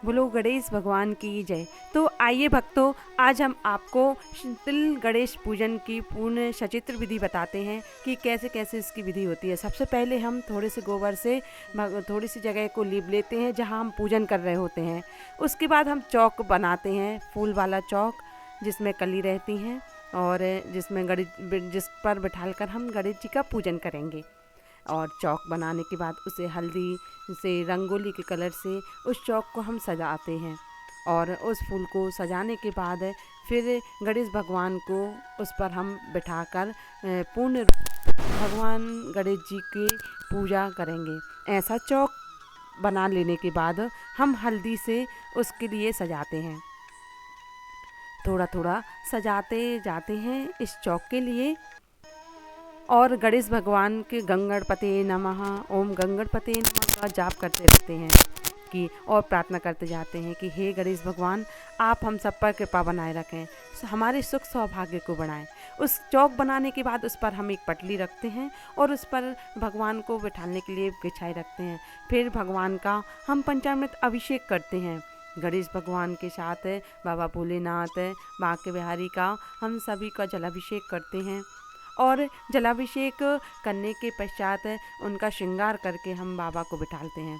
बोलो गणेश भगवान की जय। तो आइए भक्तों, आज हम आपको तिल गणेश पूजन की पूर्ण सचित्र विधि बताते हैं कि कैसे कैसे इसकी विधि होती है। सबसे पहले हम थोड़े से गोबर से थोड़ी सी जगह को लीप लेते हैं जहां हम पूजन कर रहे होते हैं। उसके बाद हम चौक बनाते हैं, फूल वाला चौक जिसमें कली रहती हैं और जिसमें जिस पर बिठाकर हम गणेश जी का पूजन करेंगे। और चौक बनाने के बाद उसे हल्दी से, रंगोली के कलर से उस चौक को हम सजाते हैं। और उस फूल को सजाने के बाद फिर गणेश भगवान को उस पर हम बिठाकर पूर्ण भगवान गणेश जी की पूजा करेंगे। ऐसा चौक बना लेने के बाद हम हल्दी से उसके लिए सजाते हैं, थोड़ा थोड़ा सजाते जाते हैं इस चौक के लिए। और गणेश भगवान के गंगणपते नमः, ओम गंगणपते नमः का जाप करते रहते हैं कि और प्रार्थना करते जाते हैं कि हे गणेश भगवान, आप हम सब पर कृपा बनाए रखें, हमारे सुख सौभाग्य को बढ़ाएं। उस चौक बनाने के बाद उस पर हम एक पटली रखते हैं और उस पर भगवान को बिठाने के लिए बिछाई रखते हैं। फिर भगवान का हम पंचामृत अभिषेक करते हैं। गणेश भगवान के साथ बाबा भोलेनाथ, बांके बिहारी का हम सभी का जलाभिषेक करते हैं। और जलाभिषेक करने के पश्चात उनका श्रृंगार करके हम बाबा को बिठाते हैं।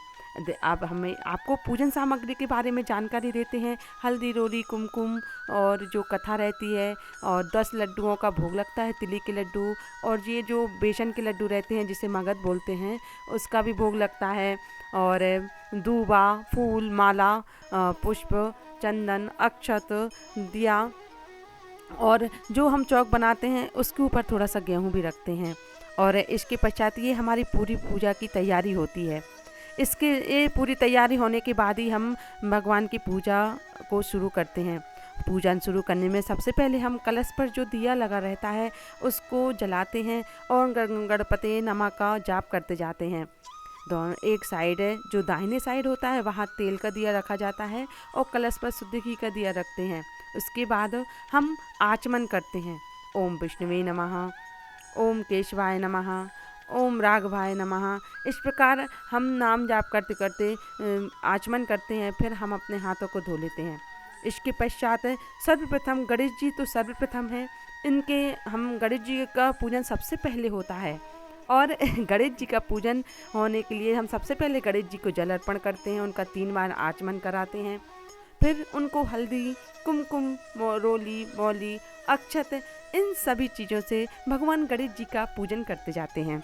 अब हमें आपको पूजन सामग्री के बारे में जानकारी देते हैं। हल्दी, रोली, कुमकुम और जो कथा रहती है, और 10 लड्डुओं का भोग लगता है, तिली के लड्डू, और ये जो बेसन के लड्डू रहते हैं जिसे मगध बोलते हैं, उसका भी भोग लगता है। और दूबा, फूल, माला, पुष्प, चंदन, अक्षत, दिया, और जो हम चौक बनाते हैं उसके ऊपर थोड़ा सा गेहूँ भी रखते हैं। और इसके पश्चात ये हमारी पूरी पूजा की तैयारी होती है। ये पूरी तैयारी होने के बाद ही हम भगवान की पूजा को शुरू करते हैं। पूजन शुरू करने में सबसे पहले हम कलश पर जो दिया लगा रहता है उसको जलाते हैं और गणपते नमः का जाप करते जाते हैं। दोनों एक साइड है, जो दाहिने साइड होता है वहाँ तेल का दिया रखा जाता है और कलश पर शुद्ध घी का दिया रखते हैं। उसके बाद हम आचमन करते हैं। ओम विष्णुवे नमः, ओम केशवाय नमः, ओम राघवाय नमः। इस प्रकार हम नाम जाप करते करते आचमन करते हैं। फिर हम अपने हाथों को धो लेते हैं। इसके पश्चात सर्वप्रथम गणेश जी तो सर्वप्रथम हैं, इनके हम गणेश जी का पूजन सबसे पहले होता है। और गणेश जी का पूजन होने के लिए हम सबसे पहले गणेश जी को जल अर्पण करते हैं, उनका 3 बार आचमन कराते हैं। फिर उनको हल्दी, कुमकुम, रोली, मौली, अक्षत, इन सभी चीज़ों से भगवान गणेश जी का पूजन करते जाते हैं।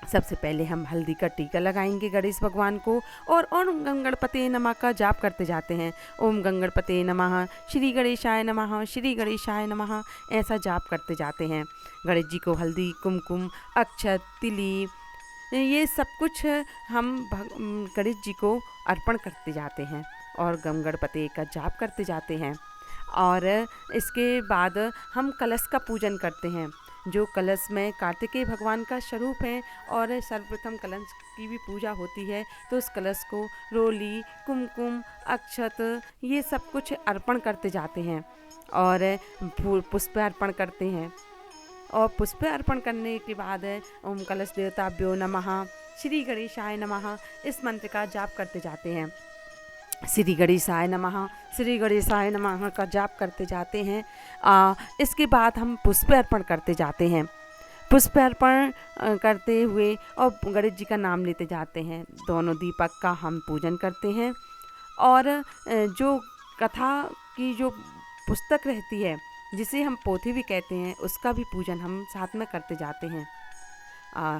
सबसे पहले हम हल्दी का टीका लगाएंगे गणेश भगवान को और ओम गंगणपते नमः का जाप करते जाते हैं। ओम गंगणपते नमः, श्री गणेशाय नमः, श्री गणेशाय नमः, ऐसा जाप करते जाते हैं। गणेश जी को हल्दी, कुमकुम, अक्षत, तिली, ये सब कुछ हम गणेश जी को अर्पण करते जाते हैं और गंगणपते का जाप करते जाते हैं। और इसके बाद हम कलश का पूजन करते हैं, जो कलश में कार्तिकेय भगवान का स्वरूप है। और सर्वप्रथम कलश की भी पूजा होती है, तो उस कलश को रोली, कुमकुम, अक्षत, ये सब कुछ अर्पण करते जाते हैं और पुष्प अर्पण करते हैं। और पुष्प अर्पण करने के बाद ओम कलश देवताभ्यो नमः, श्री गणेशाय नमः, इस मंत्र का जाप करते जाते हैं। श्री गणेशाय नमः, श्री गणेशाय नमः का जाप करते जाते हैं। इसके बाद हम पुष्प अर्पण करते जाते हैं। पुष्प अर्पण करते हुए और गणेश जी का नाम लेते जाते हैं। दोनों दीपक का हम पूजन करते हैं। और जो कथा की जो पुस्तक रहती है, जिसे हम पोथी भी कहते हैं, उसका भी पूजन हम साथ में करते जाते हैं।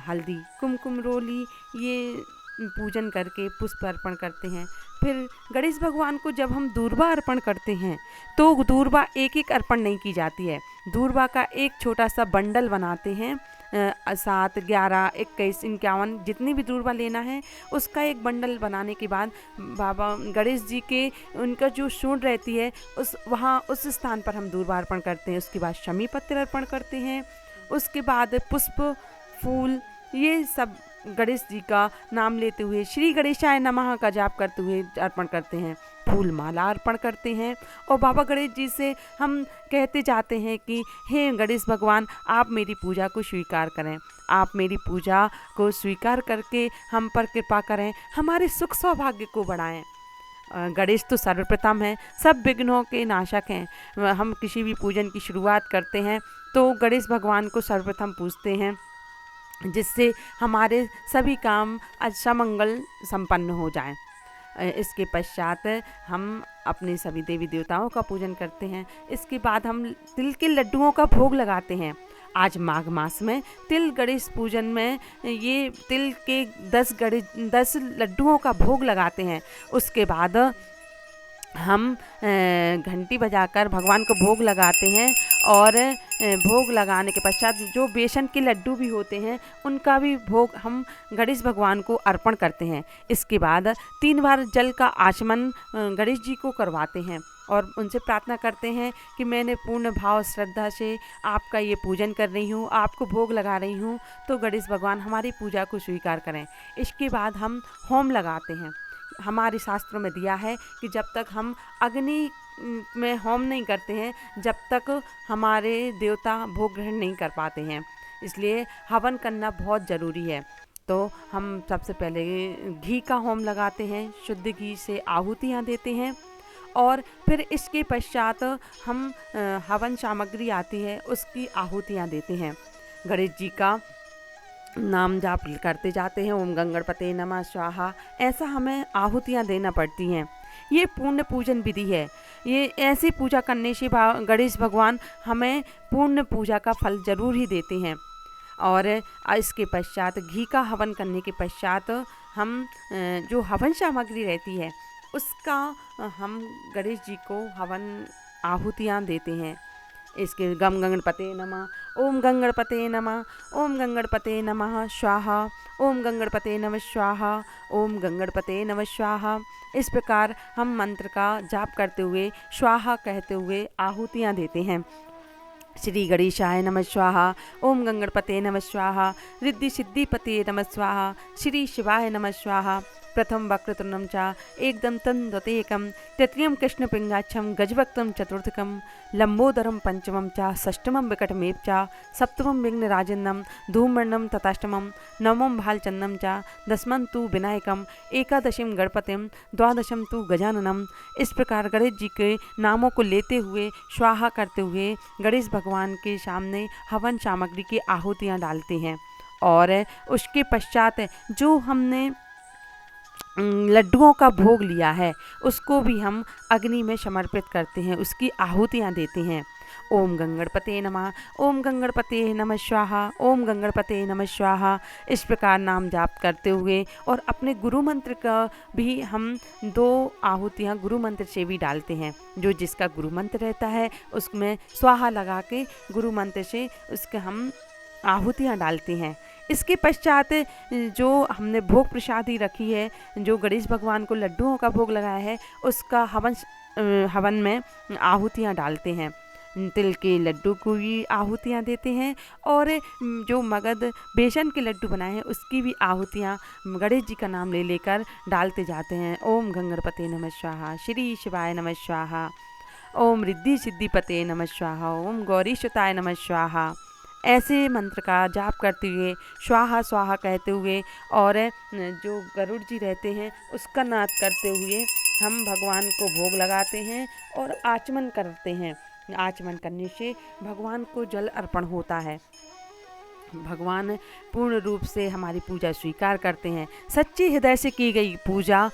हल्दी, कुमकुम, रोली, ये पूजन करके पुष्प अर्पण करते हैं। फिर गणेश भगवान को जब हम दूर्वा अर्पण करते हैं तो दूर्वा एक एक अर्पण नहीं की जाती है। दूर्वा का एक छोटा सा बंडल बनाते हैं, 7, 11, 21, 51 जितनी भी दूर्वा लेना है उसका एक बंडल बनाने के बाद बाबा गणेश जी के उनका जो सूंड रहती है उस स्थान पर हम दूर्वा अर्पण करते हैं। उसके बाद शमी पत्र अर्पण करते हैं। उसके बाद पुष्प, फूल, ये सब गणेश जी का नाम लेते हुए श्री गणेशाय नमः का जाप करते हुए अर्पण करते हैं। फूल माला अर्पण करते हैं और बाबा गणेश जी से हम कहते जाते हैं कि हे गणेश भगवान, आप मेरी पूजा को स्वीकार करें, आप मेरी पूजा को स्वीकार करके हम पर कृपा करें, हमारे सुख सौभाग्य को बढ़ाएं। गणेश तो सर्वप्रथम है, सब विघ्नों के नाशक हैं। हम किसी भी पूजन की शुरुआत करते हैं तो गणेश भगवान को सर्वप्रथम पूजते हैं, जिससे हमारे सभी काम समंगल संपन्न हो जाएं। इसके पश्चात हम अपने सभी देवी देवताओं का पूजन करते हैं। इसके बाद हम तिल के लड्डुओं का भोग लगाते हैं। आज माघ मास में तिल गणेश पूजन में ये तिल के 10 लड्डुओं का भोग लगाते हैं। उसके बाद हम घंटी बजाकर भगवान को भोग लगाते हैं और भोग लगाने के पश्चात जो बेसन के लड्डू भी होते हैं उनका भी भोग हम गणेश भगवान को अर्पण करते हैं। इसके बाद 3 बार जल का आचमन गणेश जी को करवाते हैं और उनसे प्रार्थना करते हैं कि मैंने पूर्ण भाव श्रद्धा से आपका ये पूजन कर रही हूँ, आपको भोग लगा रही हूँ, तो गणेश भगवान हमारी पूजा को स्वीकार करें। इसके बाद हम होम लगाते हैं। हमारे शास्त्रों में दिया है कि जब तक हम अग्नि में होम नहीं करते हैं, जब तक हमारे देवता भोग ग्रहण नहीं कर पाते हैं, इसलिए हवन करना बहुत ज़रूरी है। तो हम सबसे पहले घी का होम लगाते हैं, शुद्ध घी से आहुतियाँ देते हैं और फिर इसके पश्चात हम हवन सामग्री आती है उसकी आहुतियाँ देते हैं। गणेश जी का नाम जाप करते जाते हैं, ओम गंगणपते नमः स्वाहा, ऐसा हमें आहुतियाँ देना पड़ती हैं। ये पूर्ण पूजन विधि है। ये ऐसी पूजा करने से गणेश भगवान हमें पूर्ण पूजा का फल जरूर ही देते हैं। और इसके पश्चात घी का हवन करने के पश्चात हम जो हवन सामग्री रहती है उसका हम गणेश जी को हवन आहुतियाँ देते हैं। इसके गम गंगणपते नमः, ओम गंगणपते नमः, ओम गंगणपते नमः स्वाहा, ओम गंगणपते नमः स्वाहा, ओम गंगणपते नमः स्वाहा। इस प्रकार हम मंत्र का जाप करते हुए स्वाहा कहते हुए आहुतियाँ देते हैं। श्री गणेशाय नमः स्वाहा, ओम गंगणपते नमः स्वाहा, रिद्धि सिद्धिपते नमः स्वाहा, श्री शिवाय नमः स्वाहा। प्रथम वक्रतुंडं च एकदं तद्वतेकं, तृतीयं कृष्णपिंगाक्षं गजवक्त्रं चतुर्थकं, लंबोदरं पंचमं च षष्ठमं विकटमेव च, सप्तमं विघ्नराजन्नं धूम्रवर्णं तथाष्टमं, नवमं भालचंद्रं च, दशमं तु विनायकं, एकादशं गणपतिं, द्वादशं तु गजाननम। इस प्रकार गणेश जी के नामों को लेते हुए स्वाहा करते हुए गणेश भगवान के सामने हवन सामग्री की आहुतियाँ डालते हैं और उसके पश्चात जो हमने लड्डुओं का भोग लिया है उसको भी हम अग्नि में समर्पित करते हैं, उसकी आहुतियाँ देते हैं। ओम गंगणपते नमः, ओम गंगणपते नमः स्वाहा, ओम गंगणपते नमः स्वाहा। इस प्रकार नाम जाप करते हुए और अपने गुरु मंत्र का भी हम 2 आहुतियाँ गुरु मंत्र से भी डालते हैं। जो जिसका गुरु मंत्र रहता है उसमें स्वाहा लगा के गुरु मंत्र से उसके हम आहुतियाँ डालते हैं। इसके पश्चात जो हमने भोग प्रसादी रखी है, जो गणेश भगवान को लड्डुओं का भोग लगाया है, उसका हवन में आहुतियाँ डालते हैं। तिल के लड्डू को भी आहुतियाँ देते हैं और जो मगध बेसन के लड्डू बनाए हैं उसकी भी आहुतियाँ गणेश जी का नाम ले लेकर डालते जाते हैं। ओम गंगणपते नमः स्वाहा, श्री शिवाय नमः स्वाहा, ओम रिद्धि सिद्धिपते नमः स्वाहा, ओम गौरीसुताय नमः स्वाहा। ऐसे मंत्र का जाप करते हुए स्वाहा स्वाहा कहते हुए और जो गरुड़ जी रहते हैं उसका नाद करते हुए हम भगवान को भोग लगाते हैं और आचमन करते हैं। आचमन करने से भगवान को जल अर्पण होता है। भगवान पूर्ण रूप से हमारी पूजा स्वीकार करते हैं। सच्चे हृदय से की गई पूजा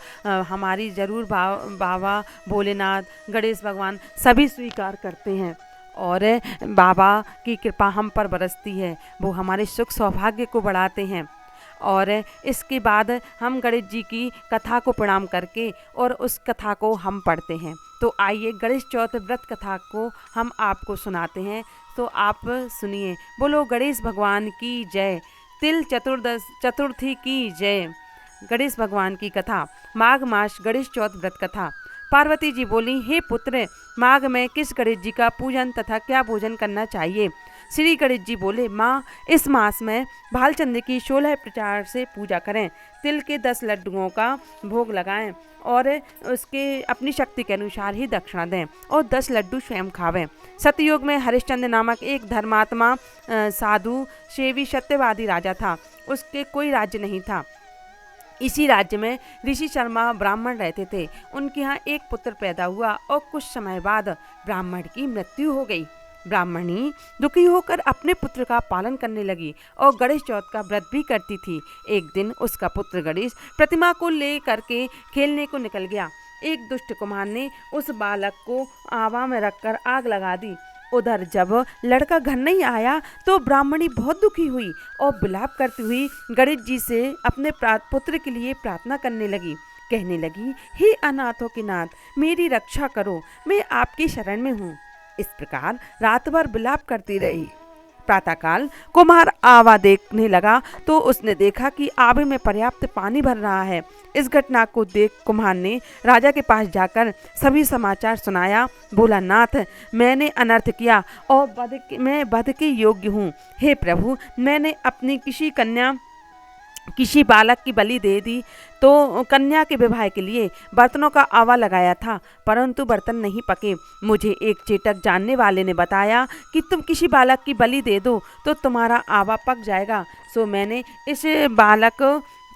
हमारी ज़रूर बाबा भोलेनाथ गणेश भगवान सभी स्वीकार करते हैं और बाबा की कृपा हम पर बरसती है, वो हमारे सुख सौभाग्य को बढ़ाते हैं। और इसके बाद हम गणेश जी की कथा को प्रणाम करके और उस कथा को हम पढ़ते हैं। तो आइए गणेश चौथ व्रत कथा को हम आपको सुनाते हैं, तो आप सुनिए। बोलो गणेश भगवान की जय, तिल चतुर्थी की जय। गणेश भगवान की कथा, माघ मास गणेश चौथ व्रत कथा। पार्वती जी बोली, हे पुत्र, माघ में किस गणेश जी का पूजन तथा क्या भोजन करना चाहिए? श्री गणेश जी बोले, माँ, इस मास में भालचंद्र की 16 प्रकार से पूजा करें, तिल के 10 लड्डुओं का भोग लगाएं और उसके अपनी शक्ति के अनुसार ही दक्षिणा दें और 10 लड्डू स्वयं खावें। सतयुग में हरिश्चंद्र नामक एक धर्मात्मा साधु सेवी सत्यवादी राजा था। उसके कोई राज्य नहीं था। इसी राज्य में ऋषि शर्मा ब्राह्मण रहते थे। उनके यहाँ एक पुत्र पैदा हुआ और कुछ समय बाद ब्राह्मण की मृत्यु हो गई। ब्राह्मणी दुखी होकर अपने पुत्र का पालन करने लगी और गणेश चौथ का व्रत भी करती थी। एक दिन उसका पुत्र गणेश प्रतिमा को ले करके खेलने को निकल गया। एक दुष्ट कुम्हार ने उस बालक को आवा में रखकर आग लगा दी। उधर जब लड़का घर नहीं आया तो ब्राह्मणी बहुत दुखी हुई और विलाप करती हुई गणेश जी से अपने पुत्र के लिए प्रार्थना करने लगी। कहने लगी, हे अनाथों के नाथ, मेरी रक्षा करो, मैं आपकी शरण में हूँ। इस प्रकार रात भर विलाप करती रही। प्रातःकाल कुम्हार आवा देखने लगा तो उसने देखा कि आवे में पर्याप्त पानी भर रहा है। इस घटना को देख कुम्हार ने राजा के पास जाकर सभी समाचार सुनाया। बोला, नाथ, मैंने अनर्थ किया और मैं वध के योग्य हूँ। हे प्रभु, मैंने अपनी किसी बालक की बलि दे दी तो कन्या के विवाह के लिए बर्तनों का आवा लगाया था, परंतु बर्तन नहीं पके। मुझे एक चेटक जानने वाले ने बताया कि तुम किसी बालक की बलि दे दो तो तुम्हारा आवा पक जाएगा। सो मैंने इस बालक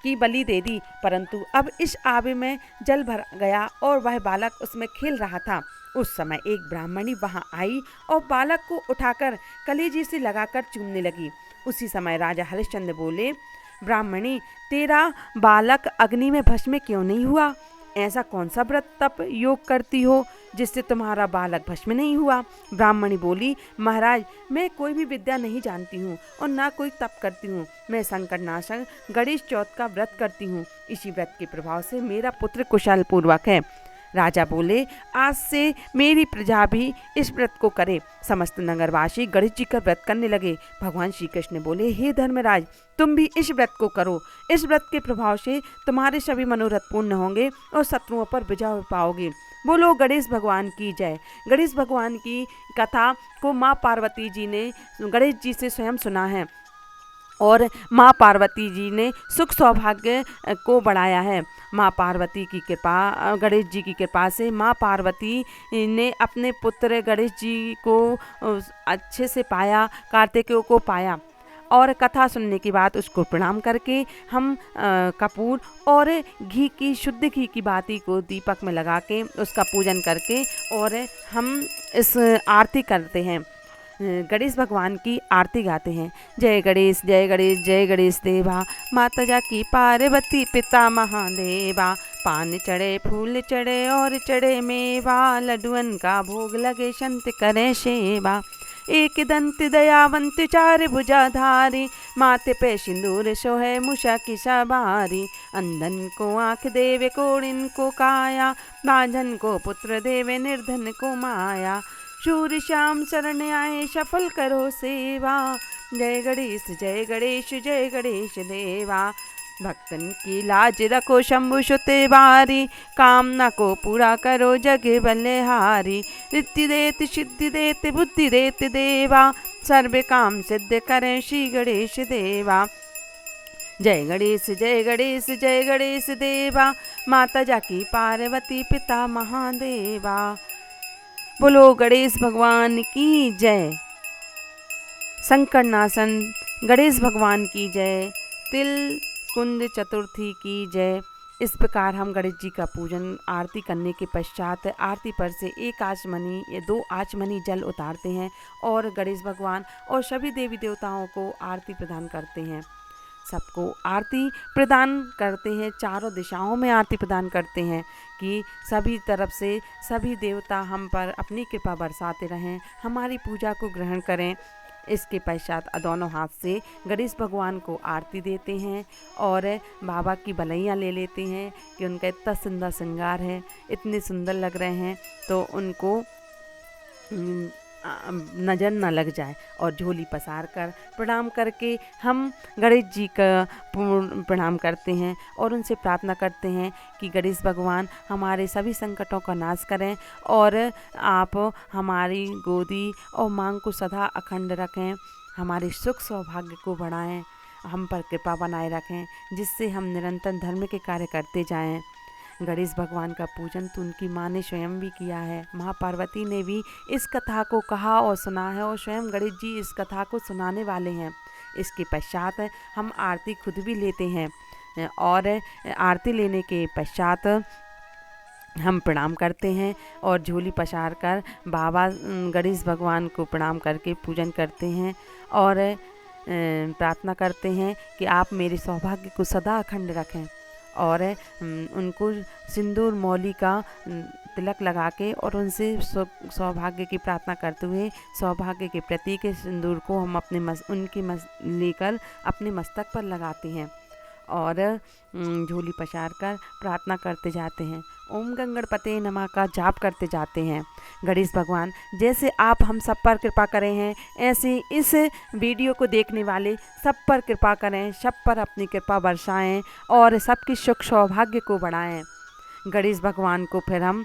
की बलि दे दी, परंतु अब इस आवे में जल भर गया और वह बालक उसमें खेल रहा था। उस समय एक ब्राह्मणी वहां आई और बालक को उठाकर कलेजे से लगाकर चूमने लगी। उसी समय राजा हरिश्चंद्र बोले, ब्राह्मणी, तेरा बालक अग्नि में भस्म क्यों नहीं हुआ? ऐसा कौन सा व्रत तप योग करती हो जिससे तुम्हारा बालक भस्म नहीं हुआ? ब्राह्मणी बोली, महाराज, मैं कोई भी विद्या नहीं जानती हूँ और ना कोई तप करती हूँ। मैं संकटनाशक गणेश चौथ का व्रत करती हूँ। इसी व्रत के प्रभाव से मेरा पुत्र कुशल पूर्वक है। राजा बोले, आज से मेरी प्रजा भी इस व्रत को करे। समस्त नगरवासी गणेश जी का व्रत करने लगे। भगवान श्री कृष्ण बोले, हे धर्मराज, तुम भी इस व्रत को करो। इस व्रत के प्रभाव से तुम्हारे सभी मनोरथ पूर्ण होंगे और शत्रुओं पर विजय पाओगे। बोलो गणेश भगवान की जय। गणेश भगवान की कथा को माँ पार्वती जी ने गणेश जी से स्वयं सुना है और माँ पार्वती जी ने सुख सौभाग्य को बढ़ाया है। माँ पार्वती की कृपा, गणेश जी की कृपा से माँ पार्वती ने अपने पुत्र गणेश जी को अच्छे से पाया, कार्तिकेय को पाया। और कथा सुनने के बाद उसको प्रणाम करके हम कपूर और घी की, शुद्ध घी की बाती को दीपक में लगा के उसका पूजन करके और हम इस आरती करते हैं। गणेश भगवान की आरती गाते हैं। जय गणेश जय गणेश जय गणेश देवा, माता जाकी पार्वती पिता महादेवा। पान चढ़े फूल चढ़े और चढ़े मेवा, लड्डुअन का भोग लगे संत करे सेवा। एक दंत दयावंत चार भुजाधारी, माथे पे सिंदूर सोहे मुषा की सवारी। अंधन को आँख देवे कोड़िन को काया, बांझन को पुत्र देवे निर्धन को माया। शूर श्याम शरण आए सफल करो सेवा, जय गणेश जय गणेश जय गणेश देवा। भक्तन की लाज रखो शंभु सुते बारी, कामना को पूरा करो जग बलिहारी। रिद्धि देत सिद्धि देत बुद्धि देत देवा, सर्व काम सिद्ध करें श्री गणेश देवा। जय गणेश जय गणेश जय गणेश देवा, माता जाकी पार्वती पिता महादेवा। बोलो गणेश भगवान की जय। संकटनाशन गणेश भगवान की जय। तिल कुंद चतुर्थी की जय। इस प्रकार हम गणेश जी का पूजन आरती करने के पश्चात आरती पर से एक आचमनी या 2 आचमनी जल उतारते हैं और गणेश भगवान और सभी देवी देवताओं को आरती प्रदान करते हैं। सबको आरती प्रदान करते हैं, चारों दिशाओं में आरती प्रदान करते हैं कि सभी तरफ से सभी देवता हम पर अपनी कृपा बरसाते रहें, हमारी पूजा को ग्रहण करें। इसके पश्चात दोनों हाथ से गणेश भगवान को आरती देते हैं और बाबा की बलैयाँ ले लेते हैं कि उनका इतना सुंदर श्रृंगार है, इतने सुंदर लग रहे हैं तो उनको नज़र न लग जाए। और झोली पसार कर प्रणाम करके हम गणेश जी का प्रणाम करते हैं और उनसे प्रार्थना करते हैं कि गणेश भगवान हमारे सभी संकटों का नाश करें और आप हमारी गोदी और मांग को सदा अखंड रखें, हमारे सुख सौभाग्य को बढ़ाएं, हम पर कृपा बनाए रखें, जिससे हम निरंतर धर्म के कार्य करते जाएं। गणेश भगवान का पूजन तो उनकी माँ ने स्वयं भी किया है। माँ पार्वती ने भी इस कथा को कहा और सुना है और स्वयं गणेश जी इस कथा को सुनाने वाले हैं। इसके पश्चात हम आरती खुद भी लेते हैं। और आरती लेने के पश्चात हम प्रणाम करते हैं और झोली पसार कर बाबा गणेश भगवान को प्रणाम करके पूजन करते हैं और प्रार्थना करते हैं कि आप मेरे सौभाग्य को सदा अखंड रखें। और उनको सिंदूर मौली का तिलक लगा के और उनसे सौभाग्य की प्रार्थना करते हुए सौभाग्य के प्रतीक सिंदूर को हम अपने लेकर अपने मस्तक पर लगाते हैं और झोली पसार कर प्रार्थना करते जाते हैं। ओम गंगणपते नमः का जाप करते जाते हैं। गणेश भगवान जैसे आप हम सब पर कृपा करें हैं, ऐसे इस वीडियो को देखने वाले सब पर कृपा करें, सब पर अपनी कृपा बरसाएं और सबकी सुख सौभाग्य को बढ़ाएं। गणेश भगवान को फिर हम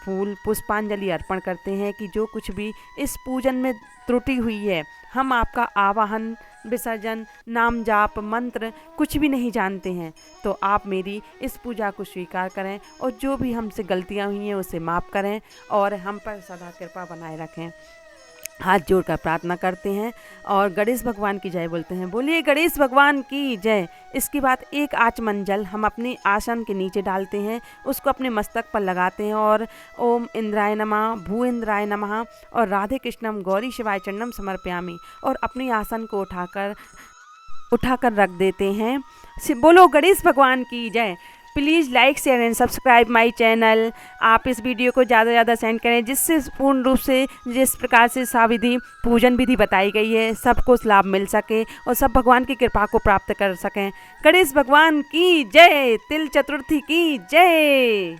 फूल पुष्पांजलि अर्पण करते हैं कि जो कुछ भी इस पूजन में त्रुटि हुई है, हम आपका आवाहन, विसर्जन, नाम जाप, मंत्र कुछ भी नहीं जानते हैं, तो आप मेरी इस पूजा को स्वीकार करें और जो भी हमसे गलतियां हुई हैं उसे माफ़ करें और हम पर सदा कृपा बनाए रखें। हाथ जोड़कर प्रार्थना करते हैं और गणेश भगवान की जय बोलते हैं। बोलिए गणेश भगवान की जय। इसके बाद एक आचमन जल हम अपने आसन के नीचे डालते हैं, उसको अपने मस्तक पर लगाते हैं और ओम इंद्राय नमः, भू इंद्राय नमः और राधे कृष्णम गौरी शिवाय चरणम समर्पयामि और अपने आसन को उठाकर रख देते हैं। बोलो गणेश भगवान की जय। Please like share and subscribe my channel. आप इस वीडियो को ज़्यादा से ज़्यादा सेंड करें जिससे पूर्ण रूप से जिस प्रकार से साविधि पूजन विधि बताई गई है सबको लाभ मिल सके और सब भगवान की कृपा को प्राप्त कर सकें। गणेश भगवान की जय। तिल चतुर्थी की जय।